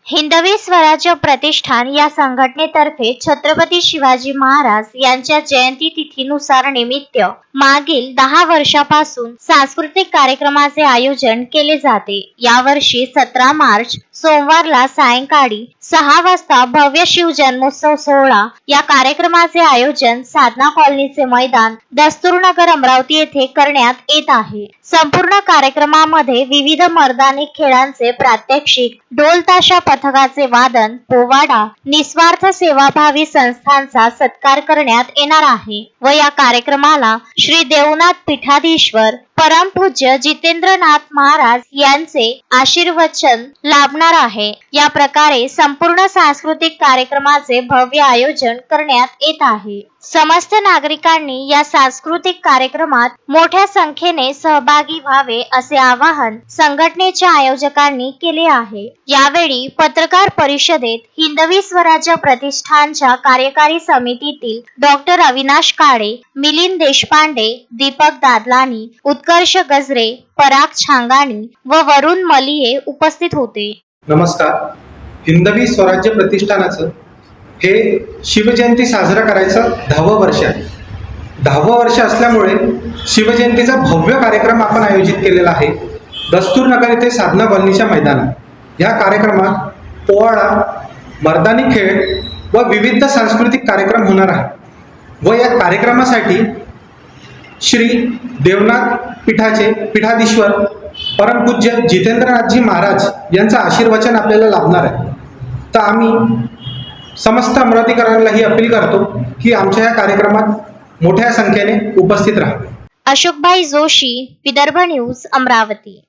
हिंदवी स्वराज्य प्रतिष्ठान या संघटनेतर्फे छत्रपती शिवाजी महाराज यांच्या जयंती तिथीनुसार निमित्त मागील 10 वर्षापासून सांस्कृतिक कार्यक्रमाचे आयोजन केले जाते। यावर्षी 17 मार्च सोमवारला सायंकाळी 6 वाजता भव्य शिव जन्मोत्सव सोहळा या कार्यक्रमाचे आयोजन साधना कॉलनीचे मैदान दस्तूरनगर अमरावती येथे करण्यात येत आहे। संपूर्ण कार्यक्रमामध्ये विविध मर्दानी खेळांचे प्रात्यक्षिक, ढोल ताशा पथकाचे वादन, पोवाडा, निस्वार्थ सेवाभावी संस्थांचा सत्कार करण्यात येणार आहे व या कार्यक्रमाला श्री देवनाथ पीठाधीश्वर परमपूज्य जितेंद्रनाथ महाराज यांचे आशीर्वचन लाभणार आहे। या प्रकारे संपूर्ण सांस्कृतिक कार्यक्रमाचे भव्य आयोजन करण्यात येत आहे। समस्त नागरिकांनी या सांस्कृतिक कार्यक्रमात मोठ्या संख्येने सहभागी व्हावे असे आवाहन संघटनेच्या आयोजकांनी केले आहे। यावेळी पत्रकार परिषदेत हिंदवी स्वराज्य प्रतिष्ठानच्या कार्यकारी समितीतील डॉक्टर अविनाश काळे, मिलिंद देशपांडे, दीपक दादलानी, उत्कर्ष गजरे, पराग छांगाणी व वरुण मलिये उपस्थित होते। नमस्कार। हिंदवी स्वराज्य प्रतिष्ठानाचं हे शिवजयंती साजरा करायचं 10वं वर्ष आहे। 10वं वर्ष असल्यामुळे शिवजयंतीचा भव्य कार्यक्रम आपण आयोजित केलेला आहे दस्तूरनगर येथे साधना कॉलनीच्या मैदानात। या कार्यक्रमात पोवाडा, मर्दानी खेळ व विविध सांस्कृतिक कार्यक्रम होणार आहे व या कार्यक्रमासाठी श्री देवनाथ पीठाचे पीठाधीश्वर परमपूज्य जितेंद्रनाथजी महाराज यांचं आशीर्वचन आपल्याला लाभणार आहे। तर आम्ही समस्त अमरावतीकरांना ही अपील करतो की आमच्या या कार्यक्रमात मोठ्या संख्येने उपस्थित राहा। अशोकभाई जोशी, विदर्भ न्यूज, अमरावती।